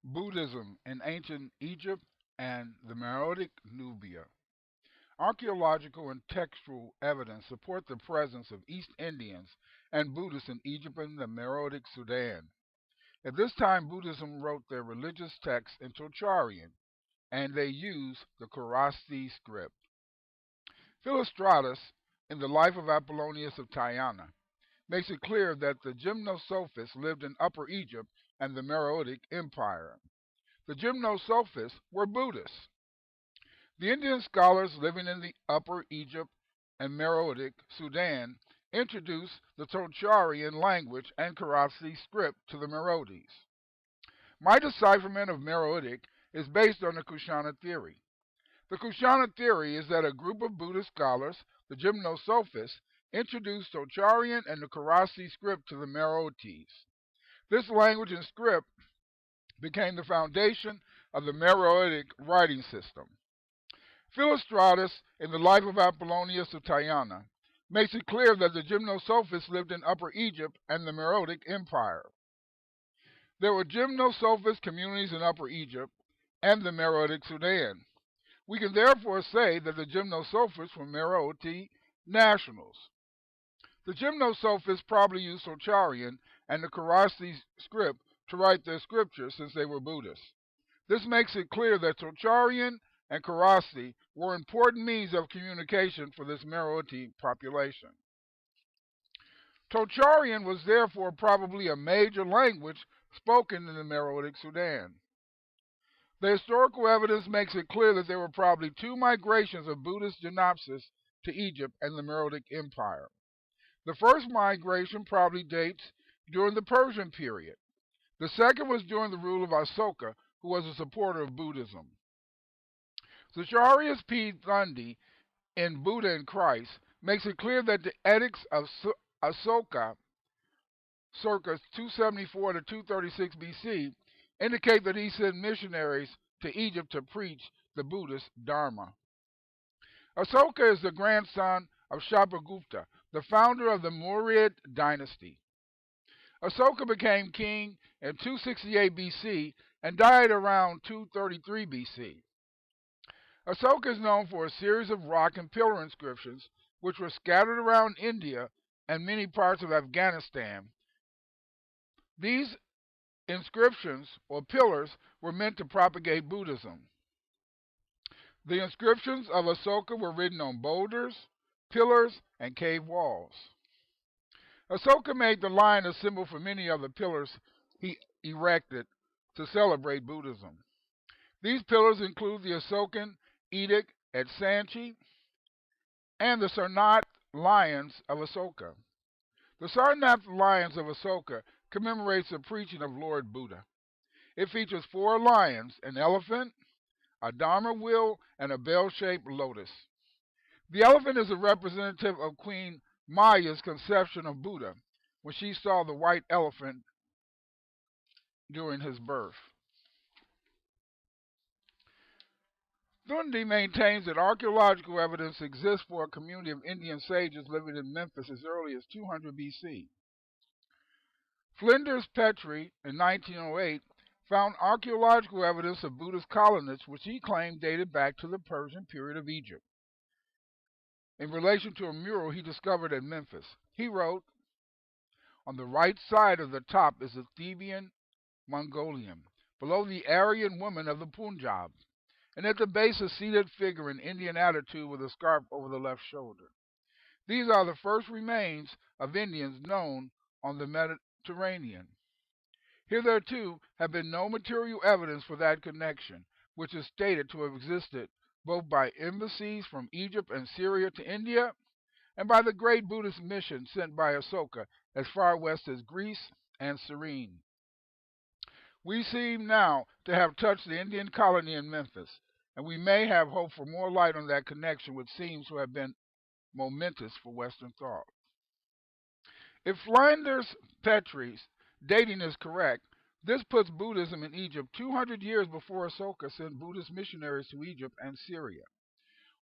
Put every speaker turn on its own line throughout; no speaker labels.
Buddhism in ancient Egypt and the Meroitic Nubia. Archaeological and textual evidence support the presence of East Indians and Buddhists in Egypt and the Meroitic Sudan. At this time, Buddhism wrote their religious texts in Tocharian, and they used the Kharosthi script. Philostratus, in the Life of Apollonius of Tyana, makes it clear that the Gymnosophists lived in Upper Egypt and the Meroitic Empire. The Gymnosophists were Buddhists. The Indian scholars living in the Upper Egypt and Meroitic Sudan introduced the Tocharian language and Kharosthi script to the Meroites. My decipherment of Meroitic is based on the Kahshanna theory. The Kahshanna theory is that a group of Buddhist scholars, the Gymnosophists, introduced Tocharian and the Kharosthi script to the Meroites. This language and script became the foundation of the Meroitic writing system. Philostratus, in the Life of Apollonius of Tyana, makes it clear that the Gymnosophists lived in Upper Egypt and the Meroitic Empire. There were Gymnosophist communities in Upper Egypt and the Meroitic Sudan. We can therefore say that the Gymnosophists were Meroitic nationals. The Gymnosophists probably used Tocharian and the Kharosthi script to write their scriptures since they were Buddhists. This makes it clear that Tocharian and Kharosthi were important means of communication for this Meroitic population. Tocharian was therefore probably a major language spoken in the Meroitic Sudan. The historical evidence makes it clear that there were probably two migrations of Buddhist Gymnosophists to Egypt and the Meroitic Empire. The first migration probably dates during the Persian period. The second was during the rule of Asoka, who was a supporter of Buddhism. Zacharias P. Thundy, in Buddha and Christ, makes it clear that the edicts of Asoka, circa 274 to 236 BC, indicate that he sent missionaries to Egypt to preach the Buddhist Dharma. Asoka is the grandson of Shapagupta, the founder of the Maurya dynasty. Asoka became king in 268 BC and died around 233 BC. Asoka is known for a series of rock and pillar inscriptions which were scattered around India and many parts of Afghanistan. These inscriptions, or pillars, were meant to propagate Buddhism. The inscriptions of Asoka were written on boulders, pillars, and cave walls. Asoka made the lion a symbol for many of the pillars he erected to celebrate Buddhism. These pillars include the Asokan Edict at Sanchi and the Sarnath Lions of Asoka. The Sarnath Lions of Asoka commemorates the preaching of Lord Buddha. It features 4 lions, an elephant, a Dharma wheel, and a bell-shaped lotus. The elephant is a representative of Queen Maya's conception of Buddha when she saw the white elephant during his birth. Thundy maintains that archaeological evidence exists for a community of Indian sages living in Memphis as early as 200 BC. Flinders Petrie, in 1908, found archaeological evidence of Buddhist colonists which he claimed dated back to the Persian period of Egypt. In relation to a mural he discovered at Memphis, he wrote, "On the right side of the top is the Theban Mongolian, below the Aryan woman of the Punjab, and at the base a seated figure in Indian attitude with a scarf over the left shoulder. These are the first remains of Indians known on the Mediterranean. Hitherto have been no material evidence for that connection, which is stated to have existed both by embassies from Egypt and Syria to India, and by the great Buddhist mission sent by Asoka as far west as Greece and Cyrene. We seem now to have touched the Indian colony in Memphis, and we may have hope for more light on that connection which seems to have been momentous for Western thought. If Flinders Petrie's dating is correct, this puts Buddhism in Egypt 200 years before Asoka sent Buddhist missionaries to Egypt and Syria.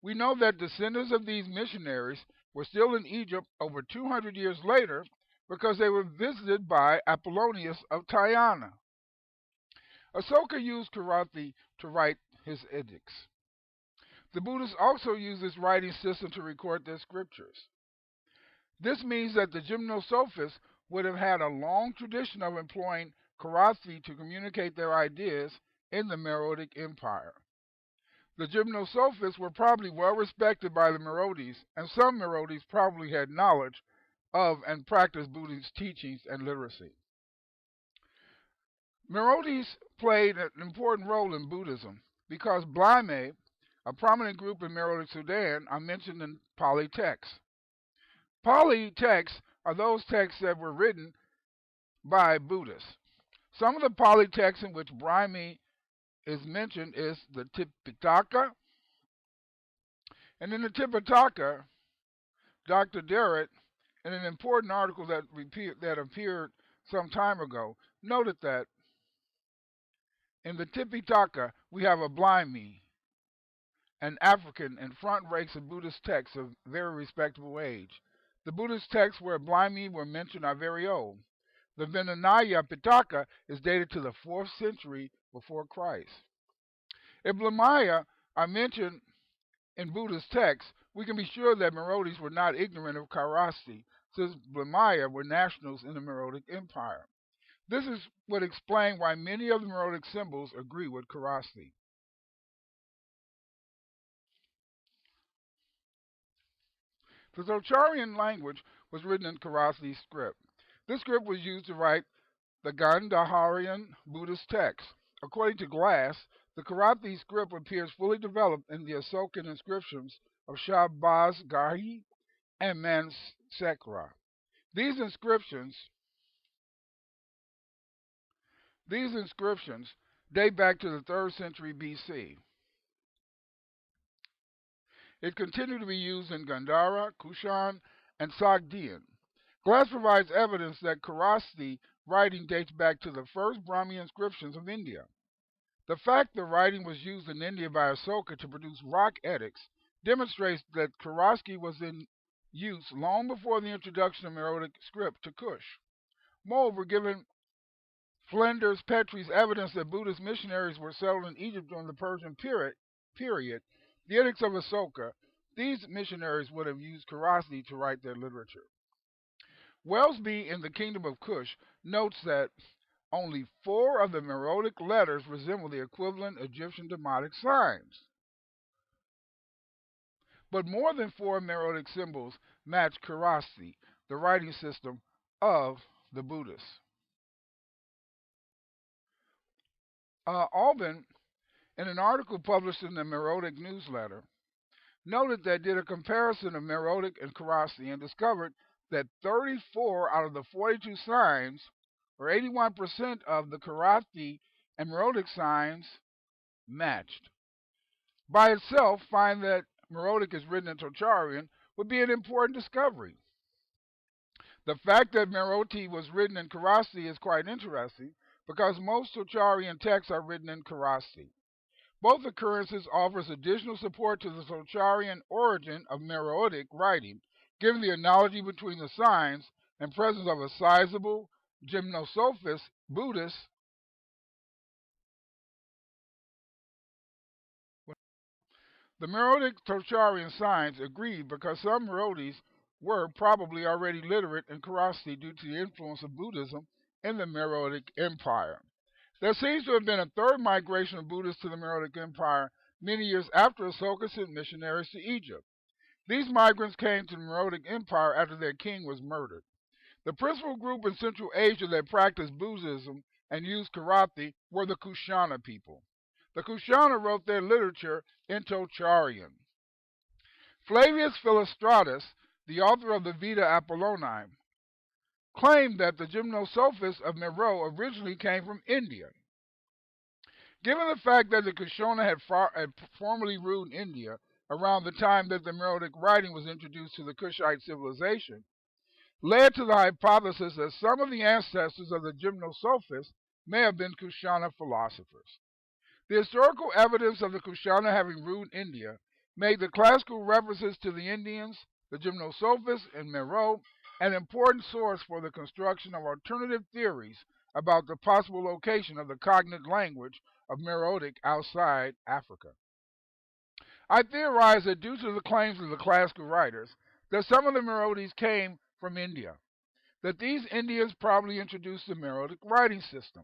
We know that descendants of these missionaries were still in Egypt over 200 years later because they were visited by Apollonius of Tyana. Asoka used Karathi to write his edicts. The Buddhists also use this writing system to record their scriptures. This means that the Gymnosophists would have had a long tradition of employing Karathi to communicate their ideas in the Meroitic Empire. The Gymnosophists were probably well respected by the Meroites, and some Meroites probably had knowledge of and practiced Buddhist teachings and literacy. Meroites played an important role in Buddhism because Blime, a prominent group in Meroitic Sudan, are mentioned in Pali texts. Pali texts are those texts that were written by Buddhists. Some of the Pali texts in which Brahmi is mentioned is the Tipitaka, and in the Tipitaka, Dr. Derritt, in an important article that appeared some time ago, noted that in the Tipitaka we have a Blime, an African, in front ranks of Buddhist texts of very respectable age. The Buddhist texts where Blime were mentioned are very old. The Vinaya Pitaka is dated to the 4th century before Christ. If Blamaya are mentioned in Buddhist texts, we can be sure that Meroites were not ignorant of Kharosthi, since Blamaya were nationals in the Meroitic Empire. This would explain why many of the Meroitic symbols agree with Kharosthi. The Tocharian language was written in Kharosthi script. This script was used to write the Gandharian Buddhist text. According to Glass, the Kharosthi script appears fully developed in the Asokan inscriptions of Shahbaz Gahi and Mansekra. These inscriptions date back to the 3rd century BC. It continued to be used in Gandhara, Kushan, and Sogdian. Glass provides evidence that Kharosthi writing dates back to the first Brahmi inscriptions of India. The fact the writing was used in India by Asoka to produce rock edicts demonstrates that Kharosthi was in use long before the introduction of Meroitic script to Kush. Moreover, given Flinders Petrie's evidence that Buddhist missionaries were settled in Egypt during the Persian period, the edicts of Asoka, these missionaries would have used Kharosthi to write their literature. Wellesby in the Kingdom of Kush notes that only 4 of the Meroitic letters resemble the equivalent Egyptian Demotic signs. But more than 4 Meroitic symbols match Kharosthi, the writing system of the Buddhists. Albin, in an article published in the Meroitic newsletter, noted that did a comparison of Meroitic and Kharosthi and discovered that 34 out of the 42 signs, or 81% of the Kharosthi and Meroitic signs, matched. By itself, find that Meroitic is written in Tocharian would be an important discovery. The fact that Meroitic was written in Kharosthi is quite interesting because most Tocharian texts are written in Kharosthi. Both occurrences offers additional support to the Tocharian origin of Meroitic writing, given the analogy between the signs and presence of a sizable Gymnosophist Buddhist. The Meroitic Tocharian signs agreed because some Meroites were probably already literate in Kharosthi due to the influence of Buddhism in the Meroitic Empire. There seems to have been a third migration of Buddhists to the Meroitic Empire many years after Asoka sent missionaries to Egypt. These migrants came to the Meroitic Empire after their king was murdered. The principal group in Central Asia that practiced Buddhism and used Karathi were the Kahshanna people. The Kahshanna wrote their literature in Tocharian. Flavius Philostratus, the author of the Vita Apollonia, claimed that the Gymnosophists of Meroe originally came from India. Given the fact that the Kahshanna had formerly ruled India around the time that the Meroitic writing was introduced to the Kushite civilization, led to the hypothesis that some of the ancestors of the Gymnosophists may have been Kahshanna philosophers. The historical evidence of the Kahshanna having ruled India made the classical references to the Indians, the Gymnosophists, and Meroe an important source for the construction of alternative theories about the possible location of the cognate language of Meroitic outside Africa. I theorize that due to the claims of the classical writers that some of the Meroites came from India, that these Indians probably introduced the Meroitic writing system.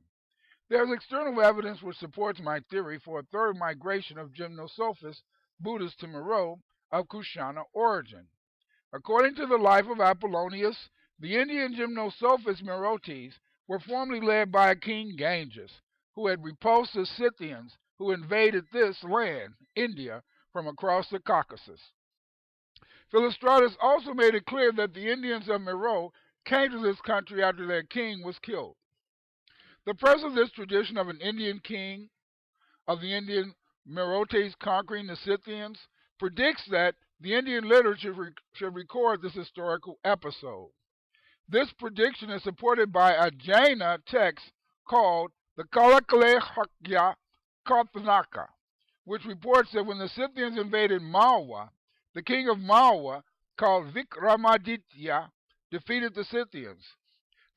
There is external evidence which supports my theory for a third migration of Gymnosophist Buddhists to Meroe of Kahshanna origin. According to the life of Apollonius, the Indian Gymnosophist Meroites were formerly led by King Ganges, who had repulsed the Scythians who invaded this land, India, from across the Caucasus. Philostratus also made it clear that the Indians of Meroe came to this country after their king was killed. The presence of this tradition of an Indian king, of the Indian Meroites conquering the Scythians, predicts that the Indian literature should record this historical episode. This prediction is supported by a Jaina text called the Kalakalekhya Karthanaka, which reports that when the Scythians invaded Malwa, the king of Malwa, called Vikramaditya, defeated the Scythians.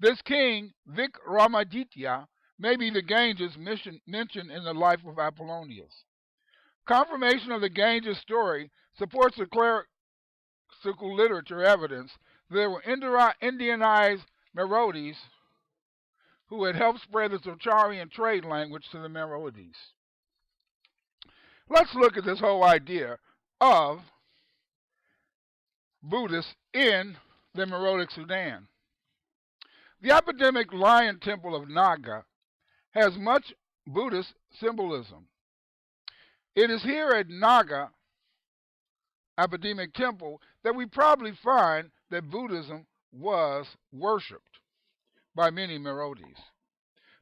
This king, Vikramaditya, may be the Ganges mentioned in the life of Apollonius. Confirmation of the Ganges story supports the classical literature evidence that there were Indianized Meroites who had helped spread the Tocharian trade language to the Meroites. Let's look at this whole idea of Buddhists in the Meroitic Sudan. The epidemic lion temple of Naga has much Buddhist symbolism. It is here at Naga epidemic temple that we probably find that Buddhism was worshipped by many Meroites.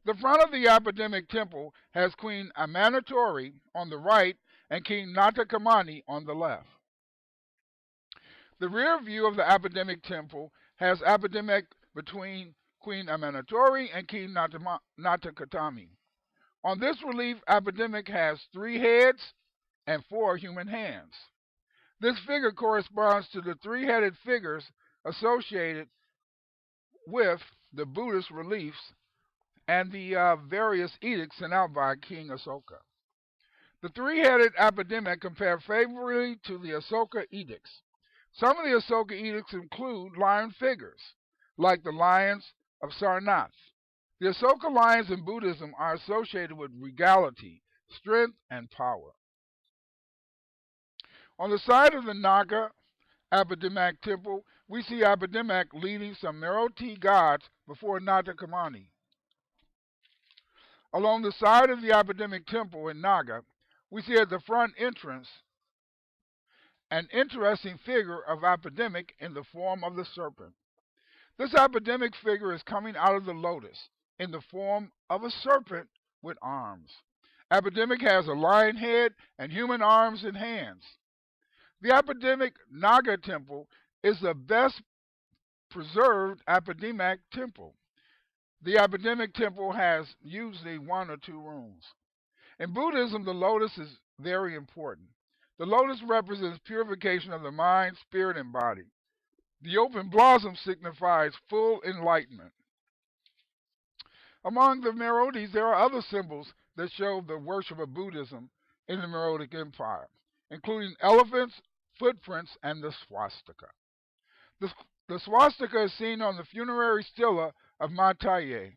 The front of the epidemic temple has Queen Amanatori on the right and King Natakamani on the left. The rear view of the epidemic temple has epidemic between Queen Amanatori and King Natakatami. On this relief, epidemic has 3 heads and 4 human hands. This figure corresponds to the 3-headed figures associated with the Buddhist reliefs and the various edicts sent out by King Asoka. The 3-headed epidemic compare favorably to the Asoka edicts. Some of the Asoka edicts include lion figures, like the lions of Sarnath. The Asoka lions in Buddhism are associated with regality, strength, and power. On the side of the Naga Abidemak temple, we see Abidemak leading some Meroite gods before Natakamani. Along the side of the Abidemak temple in Naga, we see at the front entrance an interesting figure of Abidemak in the form of the serpent. This Abidemak figure is coming out of the lotus in the form of a serpent with arms. Abidemak has a lion head and human arms and hands. The Abidemak Naga temple is the best preserved Abidemak temple. The Abidemak temple has usually 1 or 2 rooms. In Buddhism, the lotus is very important. The lotus represents purification of the mind, spirit, and body. The open blossom signifies full enlightenment. Among the Meroites, there are other symbols that show the worship of Buddhism in the Meroitic Empire, including elephants, footprints, and the swastika. The swastika is seen on the funerary stela of Mataye.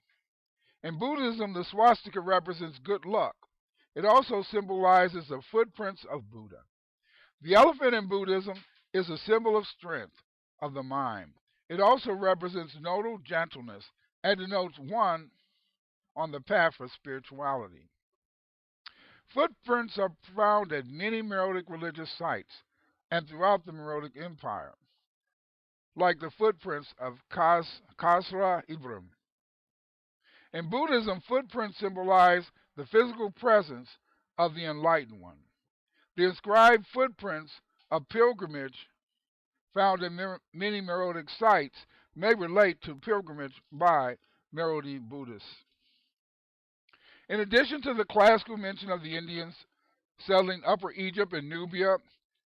In Buddhism, the swastika represents good luck. It also symbolizes the footprints of Buddha. The elephant in Buddhism is a symbol of strength of the mind. It also represents nodal gentleness and denotes one on the path of spirituality. Footprints are found at many Meroitic religious sites and throughout the Meroitic Empire, like the footprints of Kasra Ibrahim. In Buddhism, footprints symbolize the physical presence of the Enlightened One. The inscribed footprints of pilgrimage found in many Meroitic sites may relate to pilgrimage by Meroitic Buddhists. In addition to the classical mention of the Indians settling Upper Egypt and Nubia,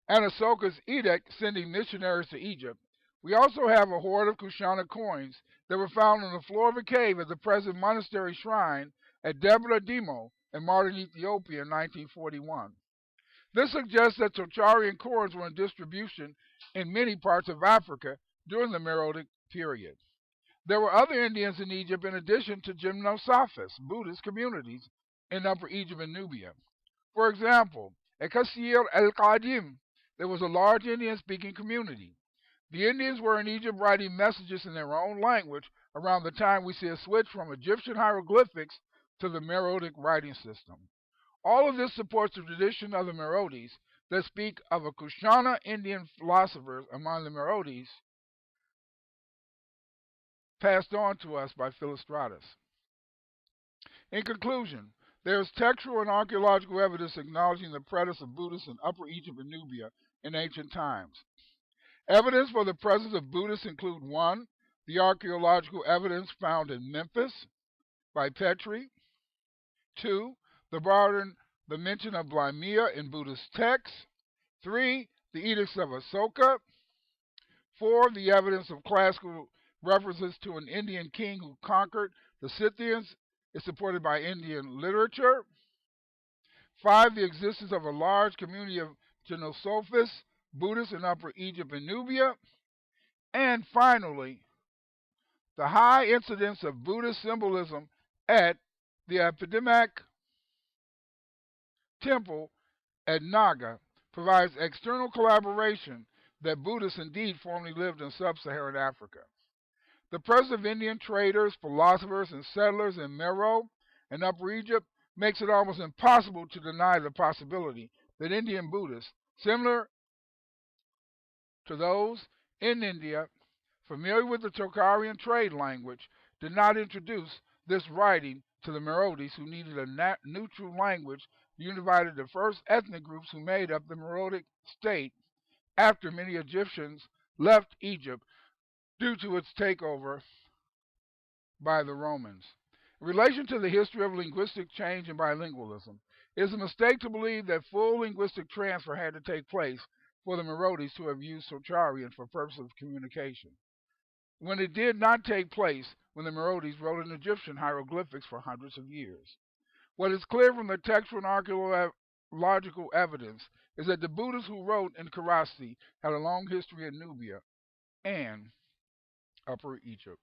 and Asoka's edict sending missionaries to Egypt, We also have a hoard of Kahshanna coins that were found on the floor of a cave at the present monastery shrine at Debre Demo in modern Ethiopia in 1941. This suggests that Tocharian coins were in distribution in many parts of Africa during the Meroitic period. There were other Indians in Egypt in addition to Gymnosophists, Buddhist communities in Upper Egypt and Nubia. For example, at Qasir el-Qadim, there was a large Indian-speaking community. The Indians were in Egypt writing messages in their own language around the time we see a switch from Egyptian hieroglyphics to the Meroitic writing system. All of this supports the tradition of the Meroites that speak of a Kahshanna Indian philosophers among the Meroites passed on to us by Philostratus. In conclusion, there is textual and archaeological evidence acknowledging the presence of Buddhists in Upper Egypt and Nubia in ancient times. Evidence for the presence of Buddhists include 1. The archaeological evidence found in Memphis by Petrie. 2. The mention of Blimea in Buddhist texts. 3. The edicts of Asoka. 4. The evidence of classical references to an Indian king who conquered the Scythians is supported by Indian literature. 5. The existence of a large community of Gymnosophists, Buddhists in Upper Egypt and Nubia. And finally, the high incidence of Buddhist symbolism at the Epidemic Temple at Naga provides external corroboration that Buddhists indeed formerly lived in sub-Saharan Africa. The presence of Indian traders, philosophers, and settlers in Meroe and Upper Egypt makes it almost impossible to deny the possibility that Indian Buddhists, similar to those in India, familiar with the Tocharian trade language, did not introduce this writing to the Meroites, who needed a neutral language unified the first ethnic groups who made up the Meroitic state after many Egyptians left Egypt due to its takeover by the Romans. In relation to the history of linguistic change and bilingualism, it is a mistake to believe that full linguistic transfer had to take place for the Meroites to have used Tocharian for purposes of communication, when it did not take place when the Meroites wrote in Egyptian hieroglyphics for hundreds of years. What is clear from the textual and archaeological evidence is that the Buddhists who wrote in Karasi had a long history in Nubia and Upper Egypt.